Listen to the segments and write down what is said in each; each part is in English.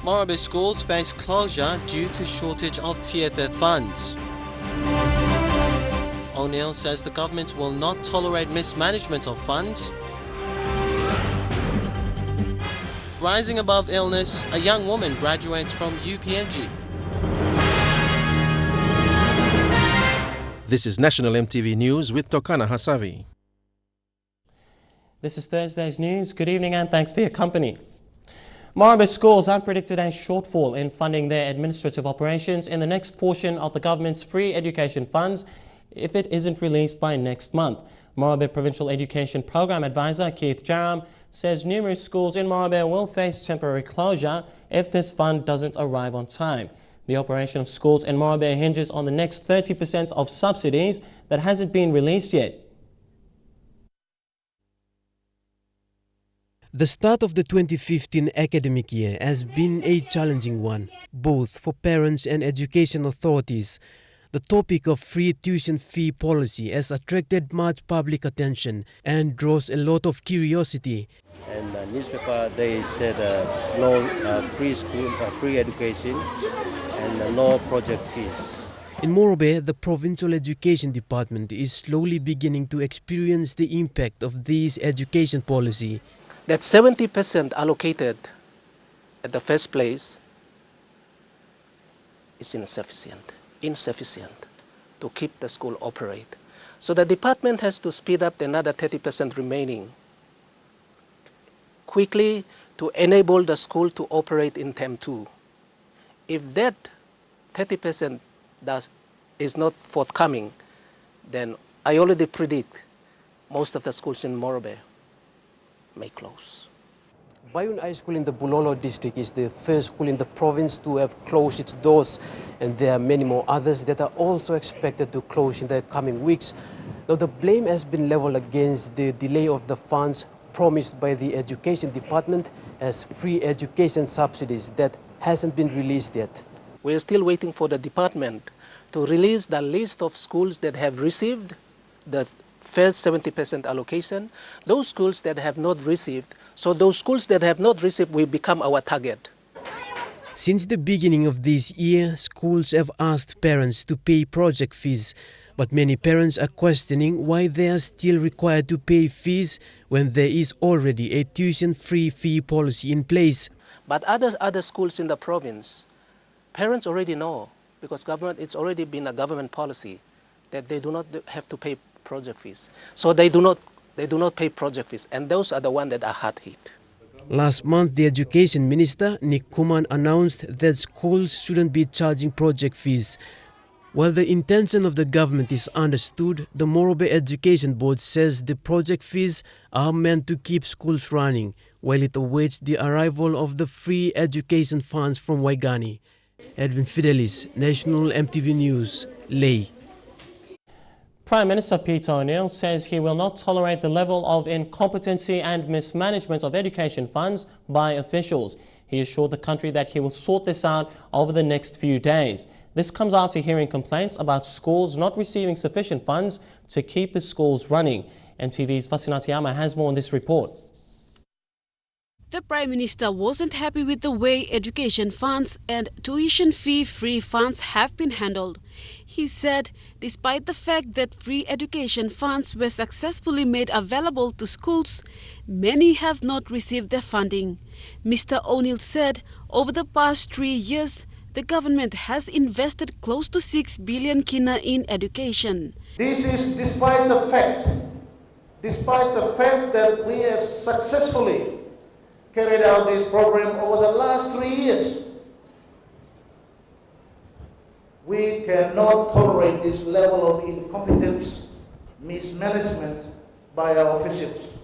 Morobe schools face closure due to shortage of TFF funds. O'Neill says the government will not tolerate mismanagement of funds. Rising above illness, a young woman graduates from UPNG. This is National EMTV News with Tokana Hasavi. This is Thursday's news. Good evening and thanks for your company. Morobe schools have predicted a shortfall in funding their administrative operations in the next portion of the government's free education funds if it isn't released by next month. Morobe Provincial Education Program Advisor Keith Jaram says numerous schools in Morobe will face temporary closure if this fund doesn't arrive on time. The operation of schools in Morobe hinges on the next 30% of subsidies that hasn't been released yet. The start of the 2015 academic year has been a challenging one, both for parents and education authorities. The topic of free tuition fee policy has attracted much public attention and draws a lot of curiosity. And the newspaper, they said no free school, free education and no project fees. In Morobe, the Provincial Education Department is slowly beginning to experience the impact of this education policy. That 70% allocated at the first place is insufficient to keep the school operate. So the department has to speed up the another 30% remaining quickly to enable the school to operate in term 2. If that 30% is not forthcoming, then I already predict most of the schools in Morobe may close. Bayun High School in the Bulolo district is the first school in the province to have closed its doors, and there are many more others that are also expected to close in the coming weeks. Now the blame has been leveled against the delay of the funds promised by the Education Department as free education subsidies that hasn't been released yet. We are still waiting for the department to release the list of schools that have received the first 70% allocation, those schools that have not received. So those schools that have not received will become our target. Since the beginning of this year, schools have asked parents to pay project fees, but many parents are questioning why they are still required to pay fees when there is already a tuition-free fee policy in place. But other schools in the province, parents already know, because it's already been a government policy that they do not have to pay project fees. So they do not pay project fees, and those are the ones that are hard hit. Last month, the Education Minister, Nick Kuman, announced that schools shouldn't be charging project fees. While the intention of the government is understood, the Morobe Education Board says the project fees are meant to keep schools running while it awaits the arrival of the free education funds from Waigani. Edwin Fidelis, National EMTV News, Leh. Prime Minister Peter O'Neill says he will not tolerate the level of incompetency and mismanagement of education funds by officials. He assured the country that he will sort this out over the next few days. This comes after hearing complaints about schools not receiving sufficient funds to keep the schools running. MTV's Fasinatiama has more on this report. The Prime Minister wasn't happy with the way education funds and tuition fee-free funds have been handled. He said despite the fact that free education funds were successfully made available to schools, many have not received their funding. Mr. O'Neill said over the past 3 years, the government has invested close to 6 billion kina in education. This is despite the fact that we have successfully carried out this program over the last 3 years. We cannot tolerate this level of incompetence, mismanagement by our officials.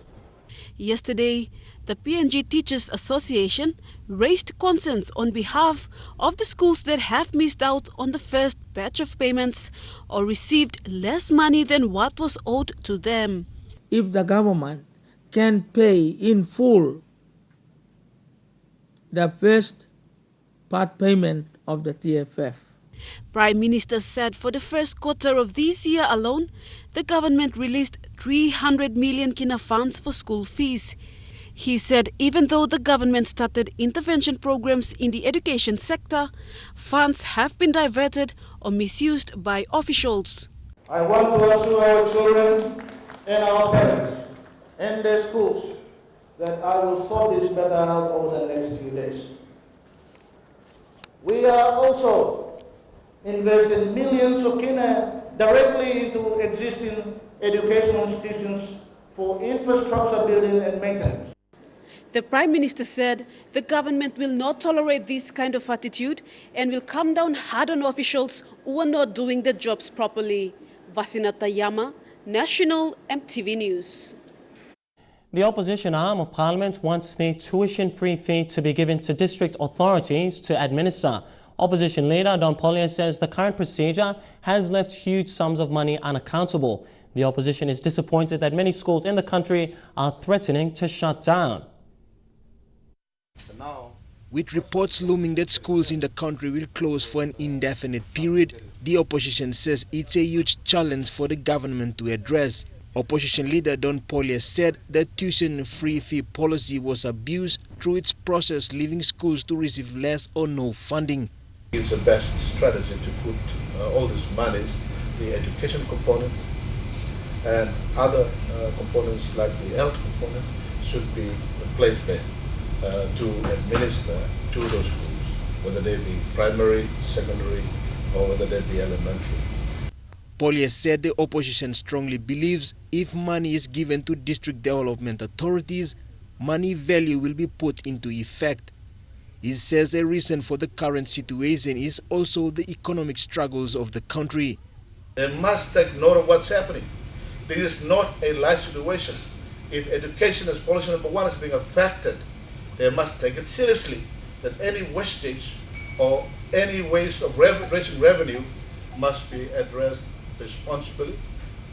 Yesterday, the PNG Teachers Association raised concerns on behalf of the schools that have missed out on the first batch of payments or received less money than what was owed to them. If the government can pay in full the first part payment of the TFF. Prime Minister said for the first quarter of this year alone, the government released 300 million kina funds for school fees. He said even though the government started intervention programs in the education sector, funds have been diverted or misused by officials. I want to assure our children and our parents and their schools that I will sort this matter out over the next few days. We are also investing millions of kina directly into existing educational institutions for infrastructure building and maintenance. The Prime Minister said the government will not tolerate this kind of attitude and will come down hard on officials who are not doing their jobs properly. Vasinata Yama, National EMTV News. The opposition arm of Parliament wants the tuition-free fee to be given to district authorities to administer. Opposition leader Don Pollier says the current procedure has left huge sums of money unaccountable. The opposition is disappointed that many schools in the country are threatening to shut down. With reports looming that schools in the country will close for an indefinite period, the opposition says it's a huge challenge for the government to address. Opposition leader Don Pollier said that tuition-free fee policy was abused through its process, leaving schools to receive less or no funding. It's the best strategy to put all these monies, the education component and other components like the health component should be placed there to administer to those schools, whether they be primary, secondary, or whether they be elementary. Pollier said the opposition strongly believes if money is given to district development authorities, money value will be put into effect. He says a reason for the current situation is also the economic struggles of the country. They must take note of what's happening. This is not a light situation. If education as policy number one is being affected, they must take it seriously that any wastage or any waste of raising revenue must be addressed responsibly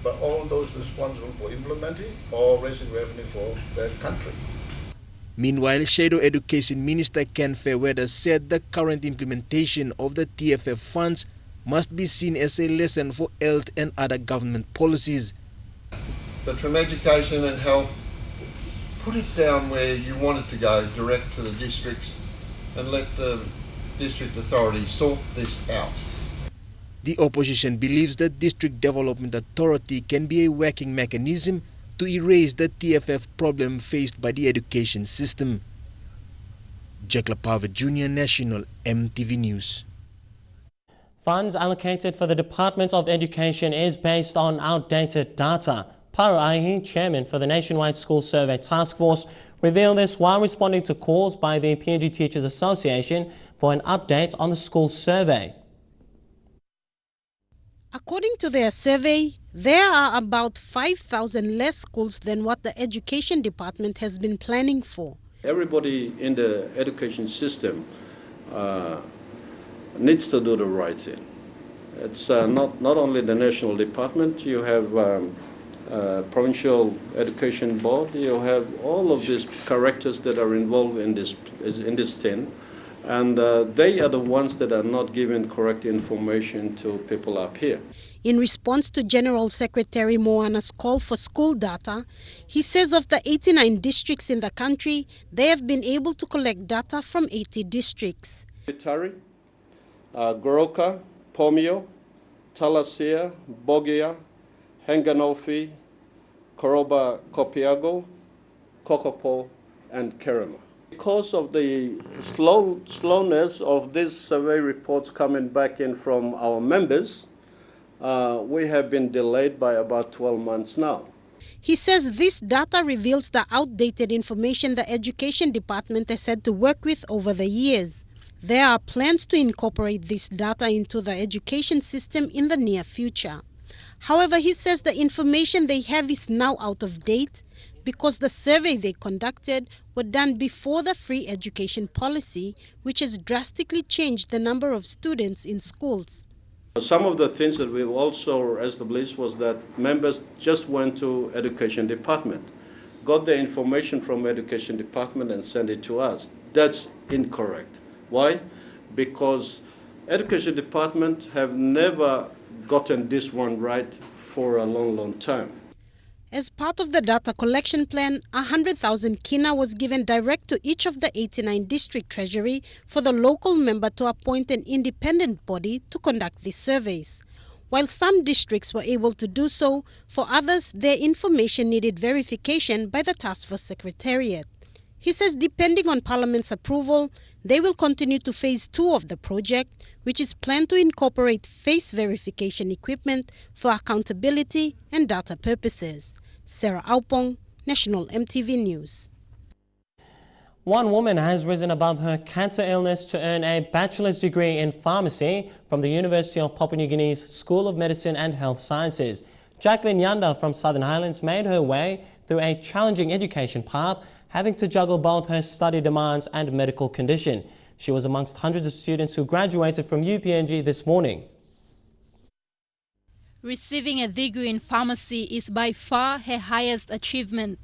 by all those responsible for implementing or raising revenue for their country. Meanwhile, Shadow Education Minister Ken Fairweather said the current implementation of the TFF funds must be seen as a lesson for health and other government policies. But from education and health, put it down where you want it to go, direct to the districts, and let the district authorities sort this out. The opposition believes the District Development Authority can be a working mechanism to erase the TFF problem faced by the education system. Jack Lapava Jr., National EMTV News. Funds allocated for the Department of Education is based on outdated data. Paro Ahi, chairman for the Nationwide School Survey Task Force, revealed this while responding to calls by the PNG Teachers Association for an update on the school survey. According to their survey, there are about 5,000 less schools than what the Education Department has been planning for. Everybody in the education system needs to do the right thing. It's not only the National Department, you have Provincial Education Board, you have all of these characters that are involved in this thing. And they are the ones that are not giving correct information to people up here. In response to General Secretary Moana's call for school data, he says of the 89 districts in the country, they have been able to collect data from 80 districts. Itari, Goroka, Pomio, Talasia, Bogia, Henganofi, Koroba Kopiago, Kokopo, and Kerema. Because of the slowness of these survey reports coming back in from our members, we have been delayed by about 12 months now. He says this data reveals the outdated information the Education Department has had to work with over the years. There are plans to incorporate this data into the education system in the near future. However, he says the information they have is now out of date because the survey they conducted were done before the free education policy, which has drastically changed the number of students in schools. Some of the things that we've also established was that members just went to Education Department, got the information from Education Department and sent it to us. That's incorrect. Why? Because Education Department have never gotten this one right for a long time. As part of the data collection plan, 100,000 kina was given direct to each of the 89 district treasury for the local member to appoint an independent body to conduct these surveys. While some districts were able to do so, for others their information needed verification by the Task Force Secretariat. He says depending on Parliament's approval, they will continue to phase 2 of the project, which is planned to incorporate face verification equipment for accountability and data purposes. Sarah Aupong, National EMTV News. One woman has risen above her cancer illness to earn a bachelor's degree in pharmacy from the University of Papua New Guinea's School of Medicine and Health Sciences. Jacqueline Yanda from Southern Highlands made her way through a challenging education path, having to juggle both her study demands and medical condition. She was amongst hundreds of students who graduated from UPNG this morning. Receiving a degree in pharmacy is by far her highest achievement.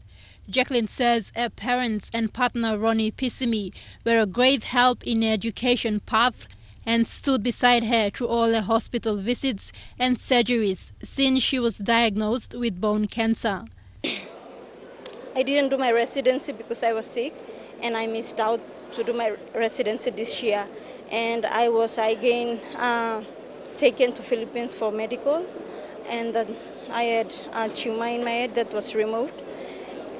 Jacqueline says her parents and partner Ronnie Pisimi were a great help in her education path and stood beside her through all her hospital visits and surgeries since she was diagnosed with bone cancer. I didn't do my residency because I was sick, and I missed out to do my residency this year. And I was again taken to Philippines for medical, and then I had a tumor in my head that was removed.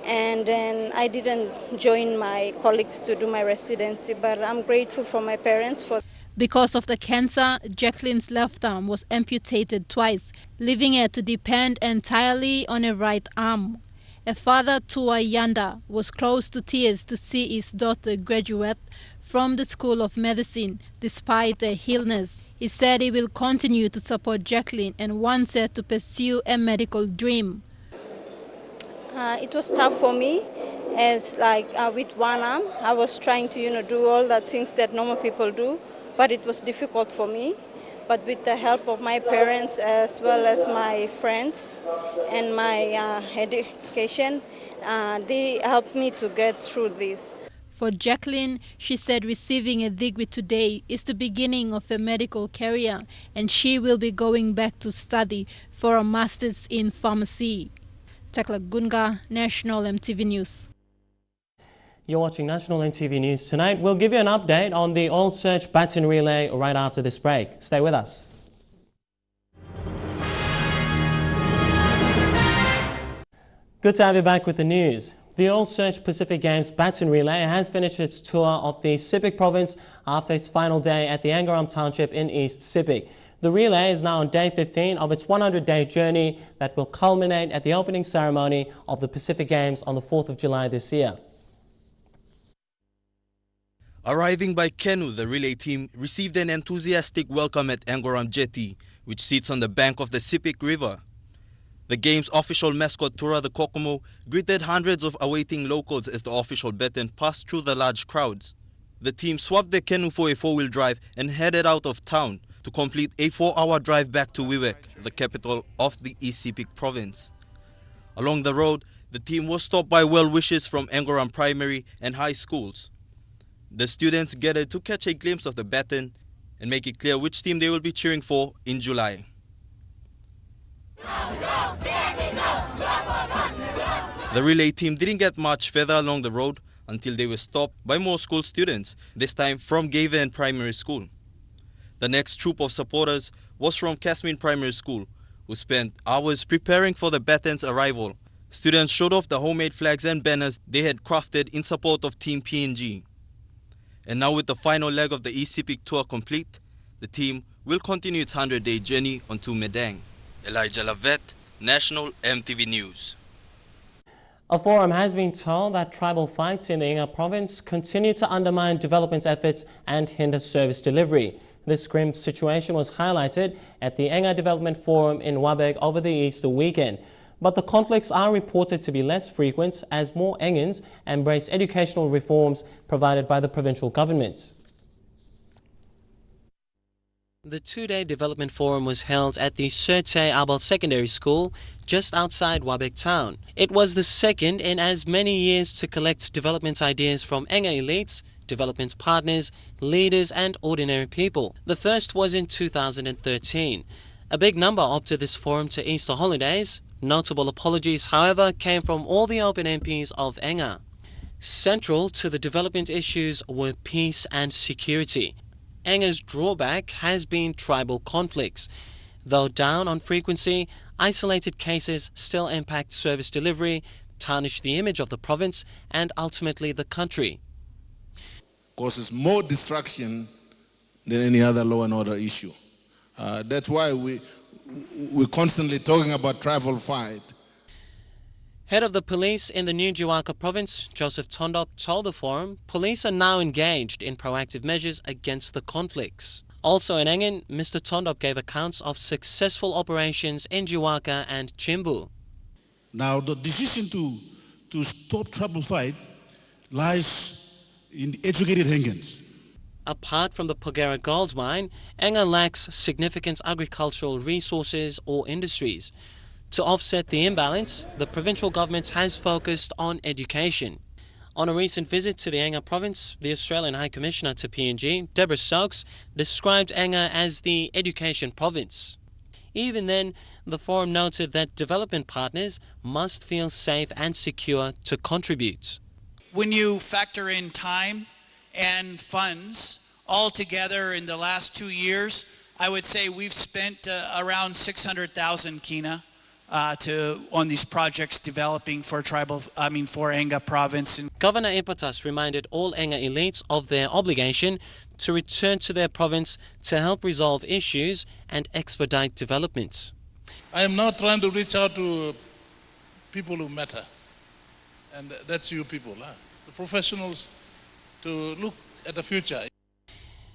And then I didn't join my colleagues to do my residency, but I'm grateful for my parents for. Because of the cancer, Jacqueline's left arm was amputated twice, leaving her to depend entirely on her right arm. Her father, Tua Yanda, was close to tears to see his daughter graduate from the School of Medicine despite her illness. He said he will continue to support Jacqueline and wants her to pursue a medical dream. It was tough for me, as with one arm, I was trying to do all the things that normal people do, but it was difficult for me. But with the help of my parents as well as my friends and my education, they helped me to get through this. For Jacqueline, she said receiving a degree today is the beginning of a medical career, and she will be going back to study for a master's in pharmacy. Tekla Gunga, National EMTV News. You're watching National EMTV News tonight. We'll give you an update on the oil search baton relay right after this break. Stay with us. Good to have you back with the news. The Oil Search Pacific Games baton relay has finished its tour of the Sepik province after its final day at the Angaram township in East Sepik. The relay is now on day 15 of its 100-day journey that will culminate at the opening ceremony of the Pacific Games on the 4th of July this year. Arriving by canoe, the relay team received an enthusiastic welcome at Angaram Jetty, which sits on the bank of the Sepik River. The game's official mascot, Tura the Kokomo, greeted hundreds of awaiting locals as the official baton passed through the large crowds. The team swapped their canoe for a four-wheel drive and headed out of town to complete a 4-hour drive back to Wewak, the capital of the East Sepik province. Along the road, the team was stopped by well-wishers from Angaram primary and high schools. The students gathered to catch a glimpse of the baton and make it clear which team they will be cheering for in July. The relay team didn't get much further along the road until they were stopped by more school students, this time from Gaven Primary School. The next troop of supporters was from Kasmin Primary School, who spent hours preparing for the baton's arrival. Students showed off the homemade flags and banners they had crafted in support of Team PNG. And now with the final leg of the East Sepik tour complete, the team will continue its 100-day journey onto Medang. Elijah Lavet, National EMTV News. A forum has been told that tribal fights in the Inga province continue to undermine development efforts and hinder service delivery. This grim situation was highlighted at the Inga Development Forum in Wabeg over the Easter weekend. But the conflicts are reported to be less frequent as more Engans embrace educational reforms provided by the provincial government. The two-day development forum was held at the Surte Abel Secondary School just outside Wabeg town. It was the second in as many years to collect development ideas from Enga elites, development partners, leaders and ordinary people. The first was in 2013. A big number opted this forum to Easter holidays, Notable apologies, however, came from all the open MPs of Enga. Central to the development issues were peace and security. Enga's drawback has been tribal conflicts. Though down on frequency, isolated cases still impact service delivery, tarnish the image of the province and ultimately the country. Causes more distraction than any other law and order issue. That's why we're constantly talking about tribal fight. Head of the police in the New Jiwaka province, Joseph Tondop, told the forum police are now engaged in proactive measures against the conflicts. Also in Engen, Mr. Tondop gave accounts of successful operations in Jiwaka and Chimbu. Now the decision to stop tribal fight lies in the educated Engens. Apart from the Pogera gold mine, Enga lacks significant agricultural resources or industries. To offset the imbalance, the provincial government has focused on education. On a recent visit to the Enga province, the Australian High Commissioner to PNG, Deborah Stokes, described Enga as the education province. Even then, the forum noted that development partners must feel safe and secure to contribute. When you factor in time and funds all together in the last 2 years, I would say we've spent around 600,000 kina on these projects developing for Enga province. Governor Ipatas reminded all Enga elites of their obligation to return to their province to help resolve issues and expedite developments. I am now trying to reach out to people who matter, and that's you people, the professionals, to look at the future.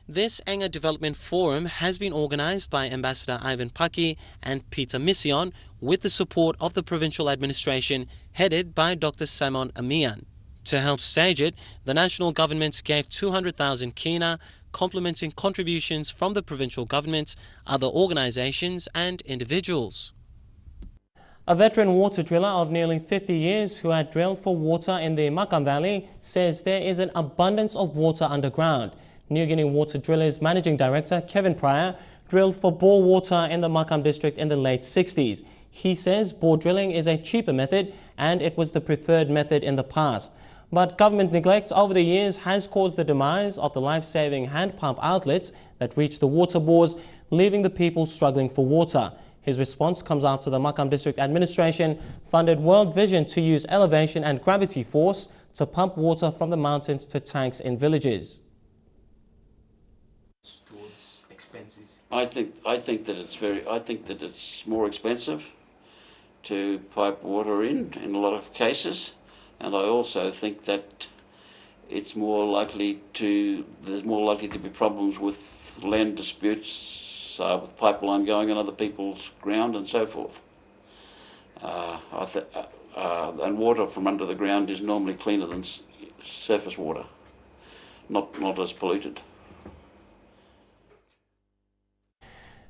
This Enga Development Forum has been organized by Ambassador Ivan Paki and Peter Mission with the support of the provincial administration headed by Dr. Simon Amian. To help stage it, the national government gave 200,000 kina, complementing contributions from the provincial government, other organizations and individuals. A veteran water driller of nearly 50 years who had drilled for water in the Makam Valley says there is an abundance of water underground. New Guinea Water Drillers Managing Director Kevin Pryor drilled for bore water in the Makam district in the late 60s. He says bore drilling is a cheaper method and it was the preferred method in the past. But government neglect over the years has caused the demise of the life-saving hand pump outlets that reach the water bores, leaving the people struggling for water. His response comes after the Makam District Administration funded World Vision to use elevation and gravity force to pump water from the mountains to tanks in villages. I think that it's more expensive to pipe water in a lot of cases, and I also think that there's more likely to be problems with land disputes with pipeline going on other people's ground and so forth. And water from under the ground is normally cleaner than surface water, not as polluted.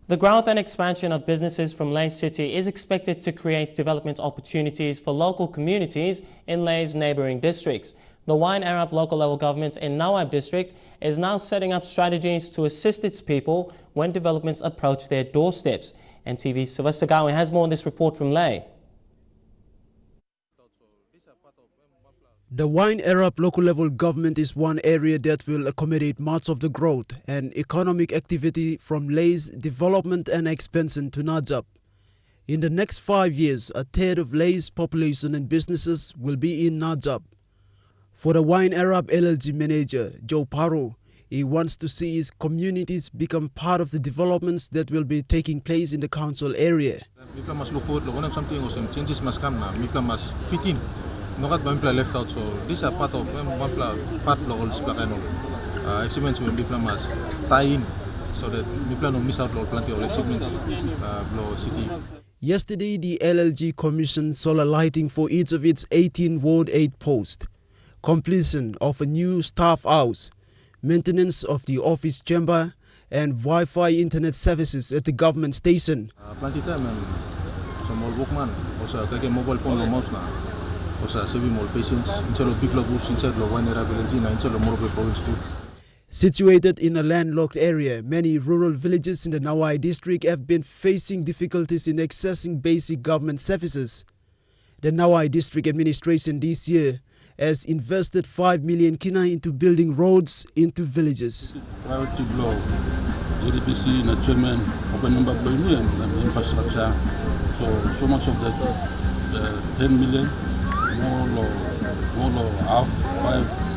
The growth and expansion of businesses from Lae City is expected to create development opportunities for local communities in Lae's neighbouring districts. The Wine Arab local level government in Nawab district is now setting up strategies to assist its people when developments approach their doorsteps. EMTV's Sylvester Gawi has more on this report from Lae. The Wine Arab local level government is one area that will accommodate much of the growth and economic activity from Lae's development and expansion to Najab. In the next 5 years, a third of Lae's population and businesses will be in Najab. For the Wine Arab LLG manager, Joe Paro, he wants to see his communities become part of the developments that will be taking place in the council area. Something changes must come now. Mipla must fit in. Not Mipla left out, so these are part of part of all experiments when Mipla must tie in so that Mipla no miss out on plenty of experiments city. Yesterday, the LLG commissioned solar lighting for each of its 18 Ward 8 posts, completion of a new staff house, maintenance of the office chamber, and Wi-Fi internet services at the government station. Plenty time and some more workman also get mobile phone or mouse now. Also saving more patients inside of big lobus inside of Wine Arab LLG inside of Morobe province too. Situated in a landlocked area, many rural villages in the Nawai district have been facing difficulties in accessing basic government services. The Nawai district administration this year has invested 5 million kina into building roads into villages. Priority blow, GDPC, na chairman, open number blow and infrastructure. So much of that 10 million, more half, 5,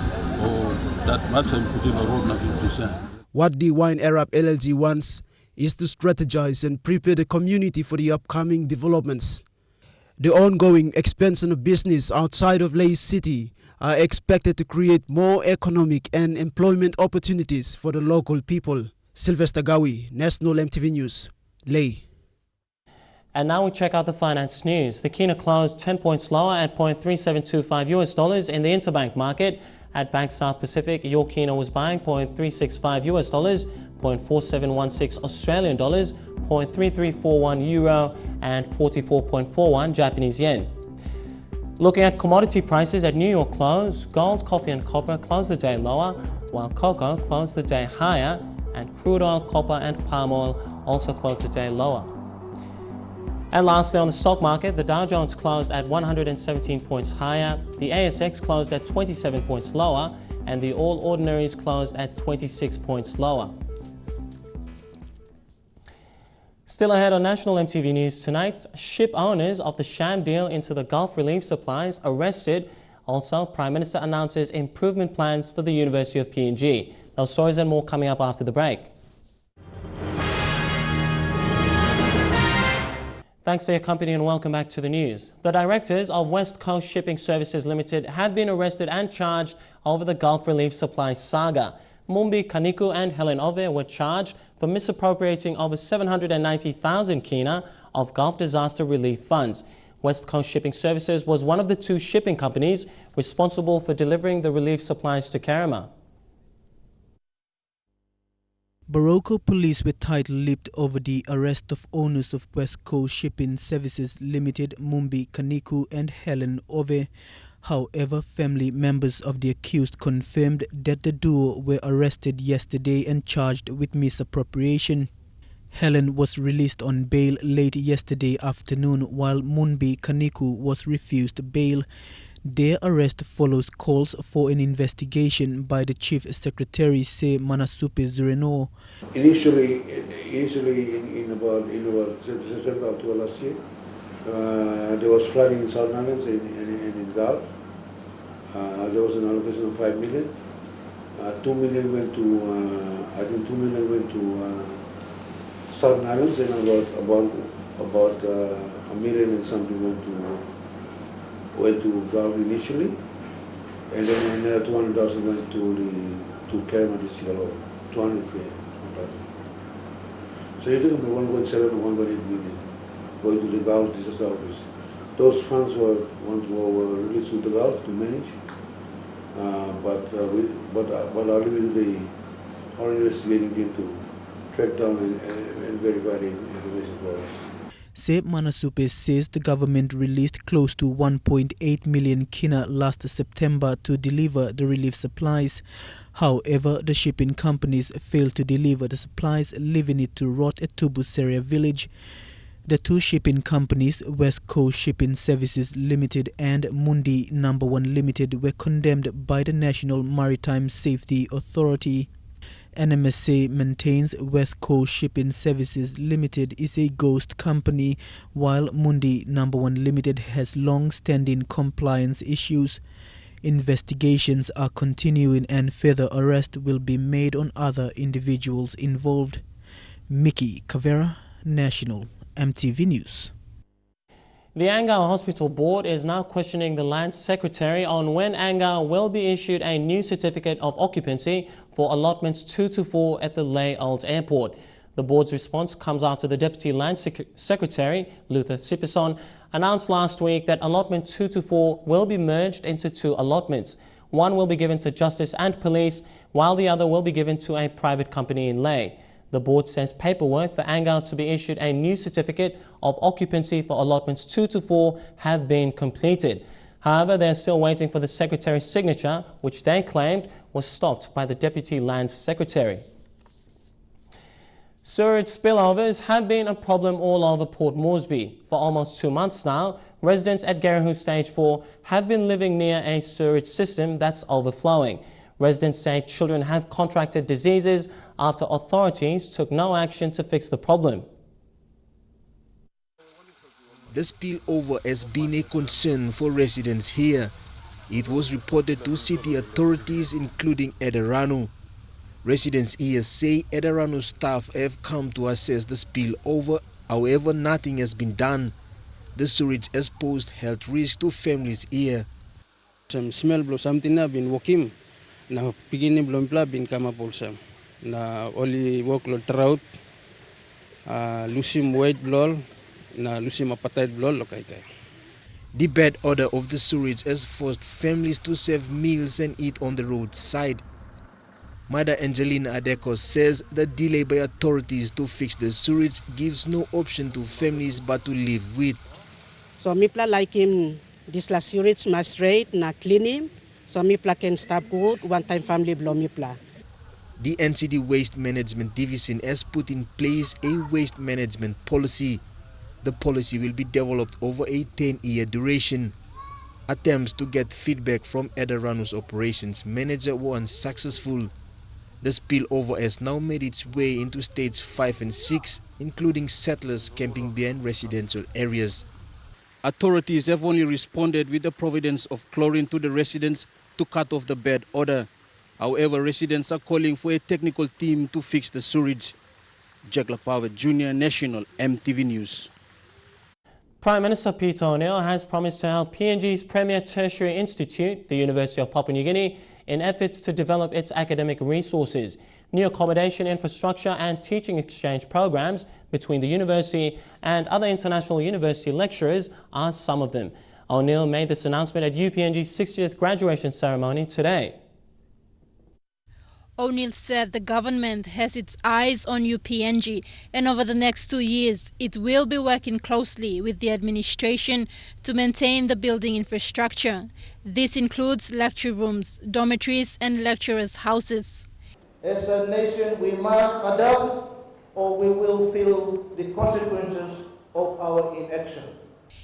or that much and put in a road na 50%. What the Wine Arab LLG wants is to strategize and prepare the community for the upcoming developments. The ongoing expansion of business outside of Leh City are expected to create more economic and employment opportunities for the local people. Sylvester Gawi, National EMTV News, Leh. And now we check out the finance news. The kina closed 10 points lower at $0.3725 in the interbank market. At Bank South Pacific, your kina was buying $0.365, $0.4716 Australian dollars, €0.3341 euro, and 44.41 Japanese yen. Looking at commodity prices at New York close, gold, coffee and copper closed the day lower, while cocoa closed the day higher, and crude oil, copper and palm oil also closed the day lower. And lastly, on the stock market, the Dow Jones closed at 117 points higher, the ASX closed at 27 points lower, and the All Ordinaries closed at 26 points lower. Still ahead on National EMTV News tonight, ship owners of the sham deal into the Gulf relief supplies arrested. Also, Prime Minister announces improvement plans for the University of PNG. Those stories and more coming up after the break. Thanks for your company and welcome back to the news. The directors of West Coast Shipping Services Limited have been arrested and charged over the Gulf relief supply saga. Mumbi Kaniku and Helen Ove were charged for misappropriating over 790,000 kina of Gulf disaster relief funds. West Coast Shipping Services was one of the two shipping companies responsible for delivering the relief supplies to Kerema. Baroko police were tight-lipped over the arrest of owners of West Coast Shipping Services Limited, Mumbi Kaniku and Helen Ove. However, family members of the accused confirmed that the duo were arrested yesterday and charged with misappropriation. Helen was released on bail late yesterday afternoon, while Mumbi Kaniku was refused bail. Their arrest follows calls for an investigation by the Chief Secretary, Se Manasupe Zureno. Initially in about September, October last year, there was flooding in Southern Islands and in Gulf. There was an allocation of 5 million. 2 million went to, I think 2 million went to Southern Islands, and about a million and something went to Gulf initially, and then another 200,000 went to Kerema district alone, 200,000. So you're talking about 1.7 or 1.8 million going to the Gulf disaster office. Those funds were released to the Gulf to manage, but I'll leave it to our investigating team to track down and verify the information for us. Se Manasupe says the government released close to 1.8 million kina last September to deliver the relief supplies. However, the shipping companies failed to deliver the supplies, leaving it to rot at Tubuseria village. The two shipping companies, West Coast Shipping Services Limited and Mundi No. 1 Limited, were condemned by the National Maritime Safety Authority. NMSA maintains West Coast Shipping Services Limited is a ghost company, while Mundi No. 1 Limited has long-standing compliance issues. Investigations are continuing and further arrest will be made on other individuals involved. Mickey Cavera, National EMTV News. The Angao Hospital Board is now questioning the Land Secretary on when Angao will be issued a new certificate of occupancy for allotments 2 to 4 at the Leh Old Airport. The board's response comes after the Deputy Land Secretary, Luther Sipison, announced last week that allotment 2 to 4 will be merged into 2 allotments. One will be given to Justice and Police, while the other will be given to a private company in Leh. The board says paperwork for Angao to be issued a new certificate of occupancy for allotments 2 to 4 have been completed. However, they are still waiting for the Secretary's signature, which they claimed was stopped by the Deputy Land Secretary. Sewage spillovers have been a problem all over Port Moresby. For almost 2 months now, residents at Garahu Stage 4 have been living near a sewage system that's overflowing. Residents say children have contracted diseases after authorities took no action to fix the problem. The spillover has been a concern for residents here. It was reported to city authorities, including Edarano. Residents here say Edarano staff have come to assess the spillover. However, nothing has been done. The sewage has posed health risks to families here. Some smell blow something na bin walking. Na beginning blom pla bin kama pulsam. Na only workload trout. Lusim white blood. Na lusim appetite blood lokay kay. The bad odor of the sewage has forced families to serve meals and eat on the roadside. Mother Angelina Adeko says the delay by authorities to fix the sewage gives no option to families but to live with. So mipla like him, this last sewage must straight na clean him. So mipla can stop good, one time family blow mipla. The NCD Waste Management Division has put in place a waste management policy. The policy will be developed over a 10-year duration. Attempts to get feedback from Edarano's operations manager were unsuccessful. The spillover has now made its way into Stage 5 and 6, including settlers camping behind residential areas. Authorities have only responded with the providence of chlorine to the residents to cut off the bad odor. However, residents are calling for a technical team to fix the sewage. Jack Lapawe Jr., National EMTV News. Prime Minister Peter O'Neill has promised to help PNG's premier tertiary institute, the University of Papua New Guinea, in efforts to develop its academic resources. New accommodation infrastructure and teaching exchange programs between the university and other international university lecturers are some of them. O'Neill made this announcement at UPNG's 60th graduation ceremony today. O'Neill said the government has its eyes on UPNG, and over the next 2 years it will be working closely with the administration to maintain the building infrastructure. This includes lecture rooms, dormitories and lecturers' houses. As a nation, we must adapt or we will feel the consequences of our inaction.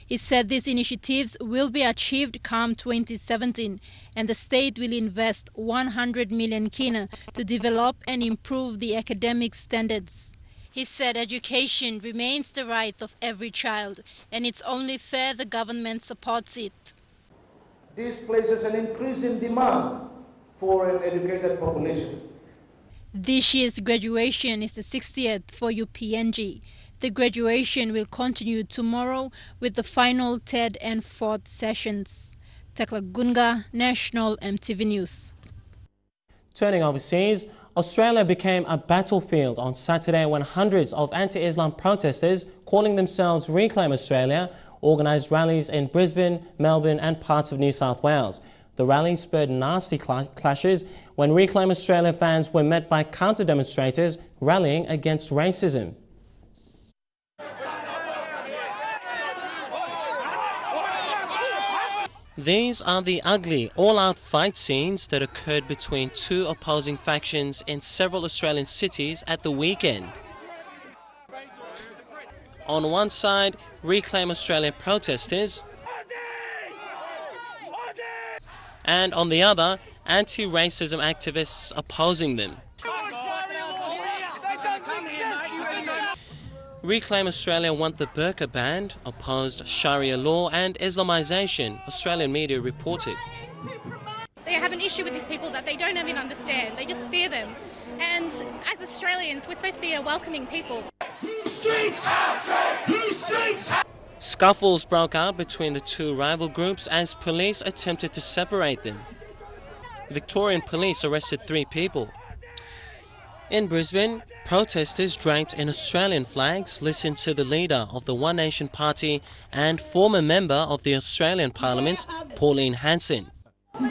He said these initiatives will be achieved come 2017 and the state will invest 100 million kina to develop and improve the academic standards. He said education remains the right of every child and it's only fair the government supports it. This places an increasing demand for an educated population. This year's graduation is the 60th for UPNG. The graduation will continue tomorrow with the final third and fourth sessions. Tekla Gunga, National EMTV News. Turning overseas, Australia became a battlefield on Saturday when hundreds of anti-Islam protesters calling themselves Reclaim Australia organised rallies in Brisbane, Melbourne and parts of New South Wales. The rally spurred nasty clashes when Reclaim Australia fans were met by counter-demonstrators rallying against racism. These are the ugly, all-out fight scenes that occurred between two opposing factions in several Australian cities at the weekend. On one side, Reclaim Australia protesters, and on the other, anti-racism activists opposing them. Reclaim Australia want the burqa ban, opposed Sharia law and Islamisation, Australian media reported. They have an issue with these people that they don't even understand. They just fear them. And as Australians, we're supposed to be a welcoming people. Scuffles broke out between the two rival groups as police attempted to separate them. Victorian police arrested 3 people. In Brisbane, protesters draped in Australian flags listened to the leader of the One Nation Party and former member of the Australian Parliament, Pauline Hanson.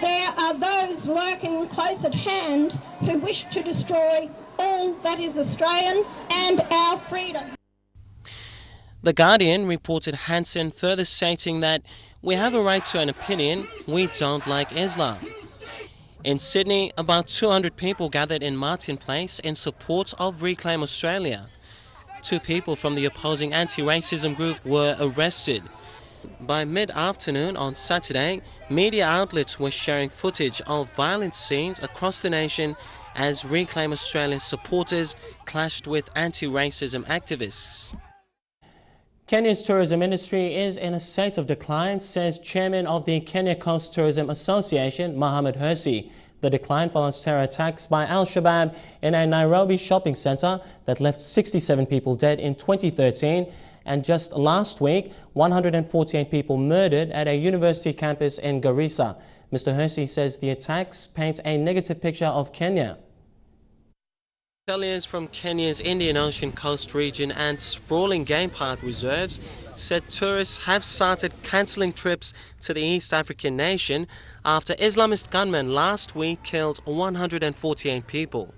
There are those lurking close at hand who wish to destroy all that is Australian and our freedom. The Guardian reported Hansen further stating that we have a right to an opinion, we don't like Islam. In Sydney, about 200 people gathered in Martin Place in support of Reclaim Australia. 2 people from the opposing anti-racism group were arrested. By mid-afternoon on Saturday, media outlets were sharing footage of violent scenes across the nation as Reclaim Australia supporters clashed with anti-racism activists. Kenya's tourism industry is in a state of decline, says chairman of the Kenya Coast Tourism Association, Mohammed Hersi. The decline follows terror attacks by Al-Shabaab in a Nairobi shopping centre that left 67 people dead in 2013, and just last week, 148 people murdered at a university campus in Garissa. Mr. Hersi says the attacks paint a negative picture of Kenya. Hoteliers from Kenya's Indian Ocean coast region and sprawling game park reserves said tourists have started cancelling trips to the East African nation after Islamist gunmen last week killed 148 people.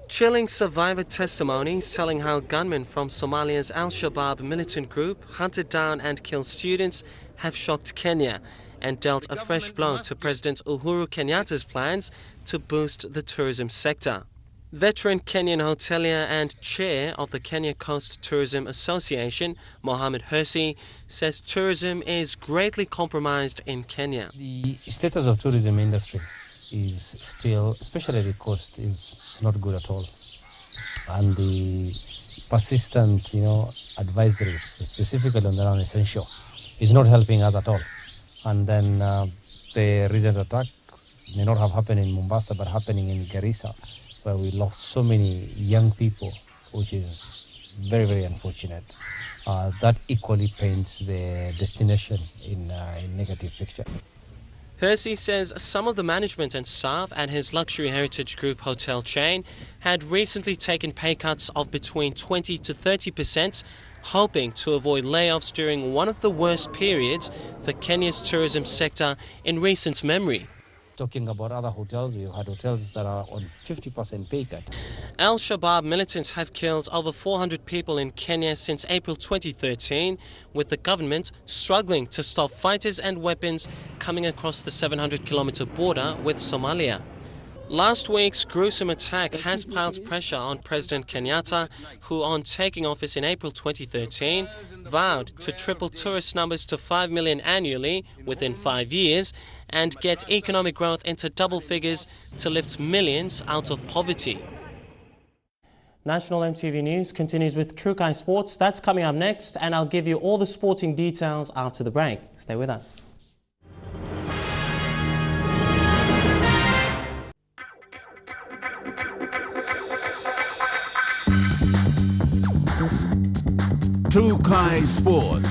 Chilling survivor testimonies telling how gunmen from Somalia's Al-Shabaab militant group hunted down and killed students have shocked Kenya and dealt a fresh blow to President Uhuru Kenyatta's plans to boost the tourism sector. Veteran Kenyan hotelier and chair of the Kenya Coast Tourism Association, Mohammed Hersi, says tourism is greatly compromised in Kenya. The status of tourism industry is still, especially the coast, is not good at all. And the persistent, advisories, specifically on the non-essential, is not helping us at all. And then the recent attacks may not have happened in Mombasa, but happening in Garissa, where we lost so many young people, which is very, very unfortunate. That equally paints the destination in a negative picture. Hersi says some of the management and staff at his luxury heritage group hotel chain had recently taken pay cuts of between 20 to 30%, hoping to avoid layoffs during one of the worst periods for Kenya's tourism sector in recent memory. Talking about other hotels, we've had hotels that are on 50% pay cut. Al-Shabaab militants have killed over 400 people in Kenya since April 2013, with the government struggling to stop fighters and weapons coming across the 700-kilometer border with Somalia. Last week's gruesome attack has piled pressure on President Kenyatta, who on taking office in April 2013 vowed to triple tourist numbers to 5 million annually within 5 years and get economic growth into double figures to lift millions out of poverty. National EMTV News continues with Trukai Sports. That's coming up next, and I'll give you all the sporting details after the break. Stay with us. Trukai Sports.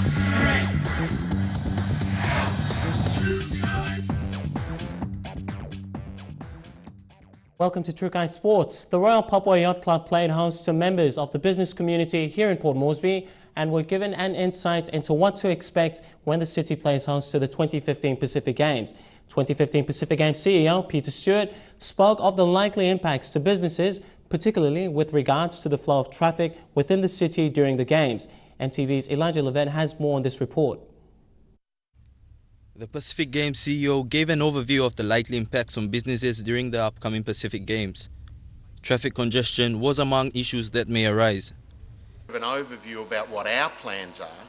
Welcome to Trukai Sports. The Royal Papua Yacht Club played host to members of the business community here in Port Moresby and were given an insight into what to expect when the city plays host to the 2015 Pacific Games. 2015 Pacific Games CEO Peter Stewart spoke of the likely impacts to businesses, particularly with regards to the flow of traffic within the city during the Games. MTV's Elijah Levette has more on this report. The Pacific Games CEO gave an overview of the likely impacts on businesses during the upcoming Pacific Games. Traffic congestion was among issues that may arise. An overview about what our plans are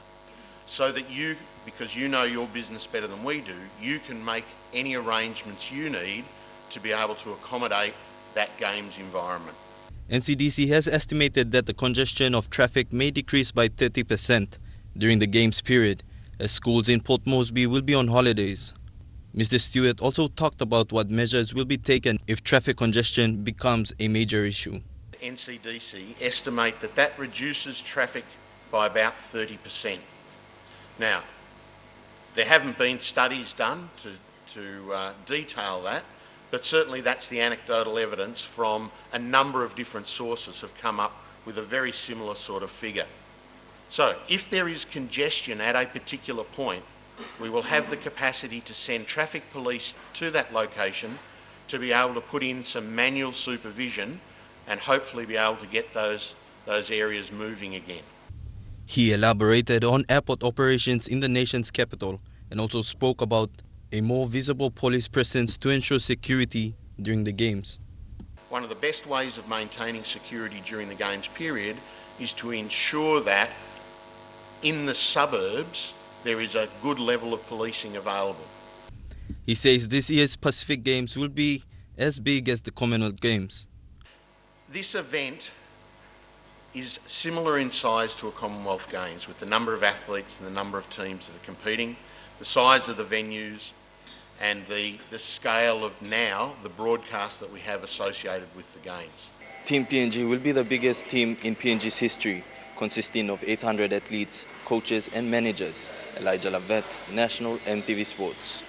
so that you, because you know your business better than we do, you can make any arrangements you need to be able to accommodate that Games environment. NCDC has estimated that the congestion of traffic may decrease by 30% during the Games period, as schools in Port Moresby will be on holidays. Mr. Stewart also talked about what measures will be taken if traffic congestion becomes a major issue. NCDC estimate that that reduces traffic by about 30%. Now, there haven't been studies done to detail that, but certainly that's the anecdotal evidence from a number of different sources have come up with a very similar sort of figure. So if there is congestion at a particular point, we will have the capacity to send traffic police to that location to be able to put in some manual supervision and hopefully be able to get those areas moving again. He elaborated on airport operations in the nation's capital and also spoke about a more visible police presence to ensure security during the games. One of the best ways of maintaining security during the games period is to ensure that in the suburbs there is a good level of policing available. He says this year's Pacific Games will be as big as the Commonwealth Games. This event is similar in size to a Commonwealth Games, with the number of athletes and the number of teams that are competing, the size of the venues, and the scale of now the broadcast that we have associated with the Games. Team PNG will be the biggest team in PNG's history, consisting of 800 athletes, coaches and managers. Elijah Lavette, National EMTV Sports.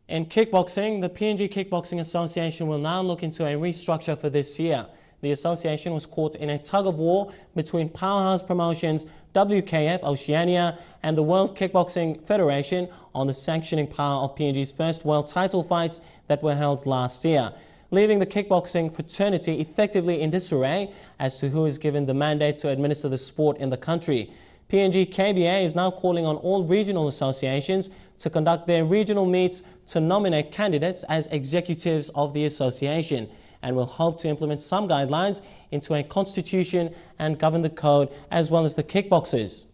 In kickboxing, the PNG Kickboxing Association will now look into a restructure for this year. The association was caught in a tug-of-war between Powerhouse Promotions, WKF Oceania and the World Kickboxing Federation on the sanctioning power of PNG's first world title fights that were held last year, leaving the kickboxing fraternity effectively in disarray as to who is given the mandate to administer the sport in the country. PNG KBA is now calling on all regional associations to conduct their regional meets to nominate candidates as executives of the association, and will hope to implement some guidelines into a constitution and govern the code as well as the kickboxers.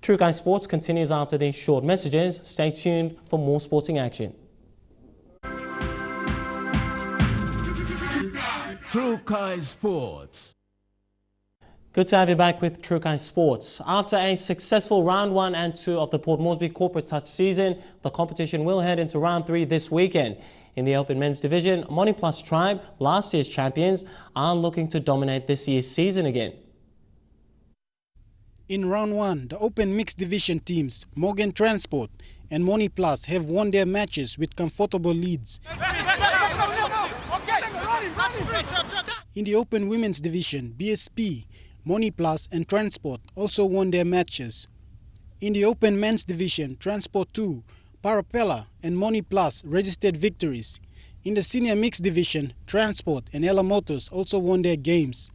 True Guy Sports continues after these short messages. Stay tuned for more sporting action. True Guy Sports. Good to have you back with True Guy Sports. After a successful round 1 and 2 of the Port Moresby Corporate Touch season, the competition will head into round 3 this weekend. In the Open Men's Division, Money Plus Tribe, last year's champions, are looking to dominate this year's season again. In round 1, the Open Mixed Division teams, Morgan Transport and Money Plus, have won their matches with comfortable leads. In the Open Women's Division, BSP, Money Plus and Transport also won their matches. In the Open Men's Division, Transport 2, Parapella and Money Plus registered victories. In the Senior Mixed Division, Transport and Ella Motors also won their games.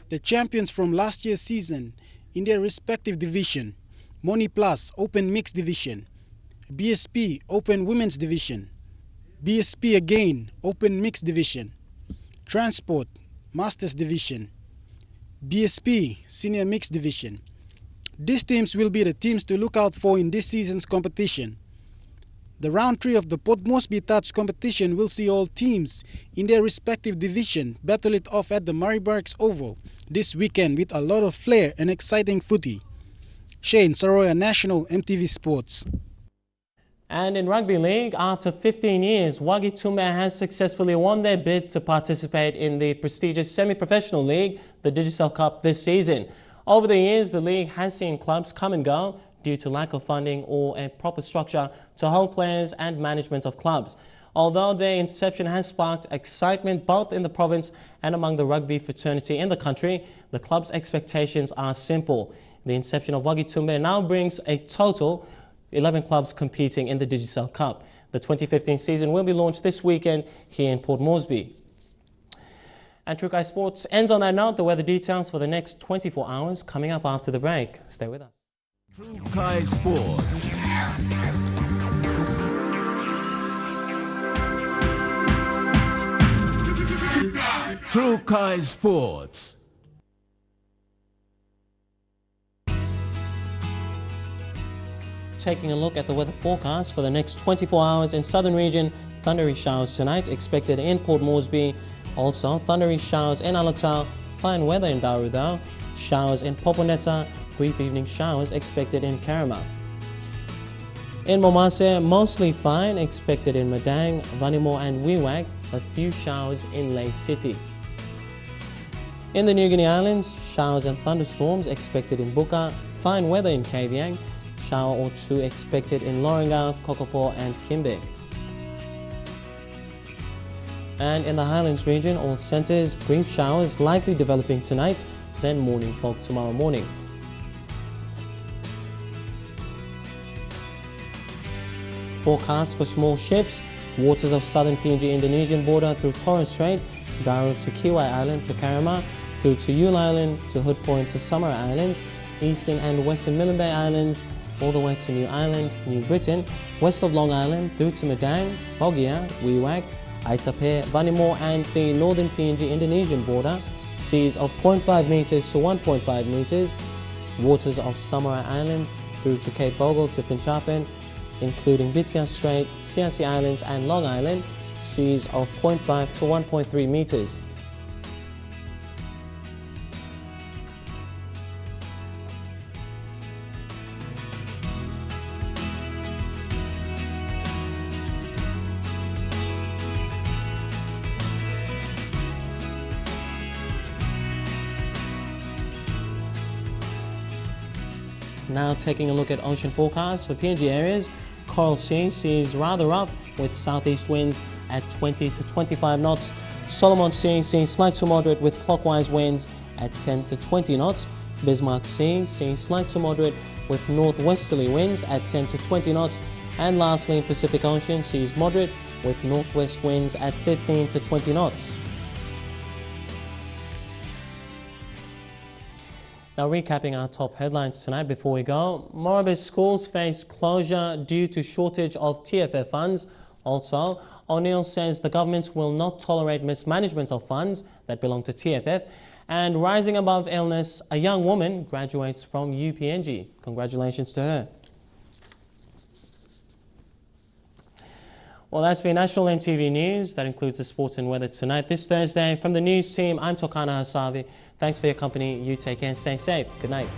The champions from last year's season in their respective division, Money Plus Open Mixed Division, BSP Open Women's Division, BSP again Open Mixed Division, Transport Masters Division, BSP Senior Mixed Division. These teams will be the teams to look out for in this season's competition. The round 3 of the Port Moresby Touch competition will see all teams in their respective division battle it off at the Murray Barracks Oval this weekend with a lot of flair and exciting footy. Shane Saroya, National EMTV Sports. And in Rugby League, after 15 years, Wagi Tumbe has successfully won their bid to participate in the prestigious semi-professional league, the Digicel Cup, this season. Over the years, the league has seen clubs come and go due to lack of funding or a proper structure to hold players and management of clubs. Although their inception has sparked excitement both in the province and among the rugby fraternity in the country, the club's expectations are simple. The inception of Wagi Tumbe now brings a total 11 clubs competing in the Digicel Cup. The 2015 season will be launched this weekend here in Port Moresby. And True Guy Sports ends on that note. The weather details for the next 24 hours coming up after the break. Stay with us. True Guy Sports. True Guy Sports. Taking a look at the weather forecast for the next 24 hours in southern region, thundery showers tonight expected in Port Moresby. Also, thundery showers in Alotau, fine weather in Darudao, showers in Poponeta, brief evening showers expected in Karama. In Momase, mostly fine expected in Madang, Vanimo and Wewak, a few showers in Ley City. In the New Guinea Islands, showers and thunderstorms expected in Buka, fine weather in Kavieng, shower or two expected in Lorengau, Kokopo and Kimbe. And in the Highlands region, all centres, brief showers likely developing tonight, then morning fog tomorrow morning. Forecast for small ships, waters of southern PNG Indonesian border through Torres Strait, Garu to Kiwai Island to Karama, through to Yule Island to Hood Point to Samara Islands, eastern and western Milne Bay Islands, all the way to New Ireland, New Britain, west of Long Island through to Madang, Bogia, Wewak, Aitape, Vanimore and the northern PNG Indonesian border, seas of 0.5 meters to 1.5 meters, waters of Samara Island through to Cape Bogle to Finchafen, including Vitia Strait, CRC Islands and Long Island, seas of 0.5 to 1.3 meters. Now taking a look at ocean forecasts for PNG areas. Coral Sea sees rather rough with southeast winds at 20 to 25 knots. Solomon Sea sees slight to moderate with clockwise winds at 10 to 20 knots. Bismarck Sea sees slight to moderate with northwesterly winds at 10 to 20 knots. And lastly, Pacific Ocean sees moderate with northwest winds at 15 to 20 knots. Now recapping our top headlines tonight before we go. Morobe schools face closure due to shortage of TFF funds. Also, O'Neill says the government will not tolerate mismanagement of funds that belong to TFF. And rising above illness, a young woman graduates from UPNG. Congratulations to her. Well, that's been National EMTV News. That includes the sports and weather tonight. This Thursday, from the news team, I'm Tokana Hasavi. Thanks for your company. You take care and stay safe. Good night.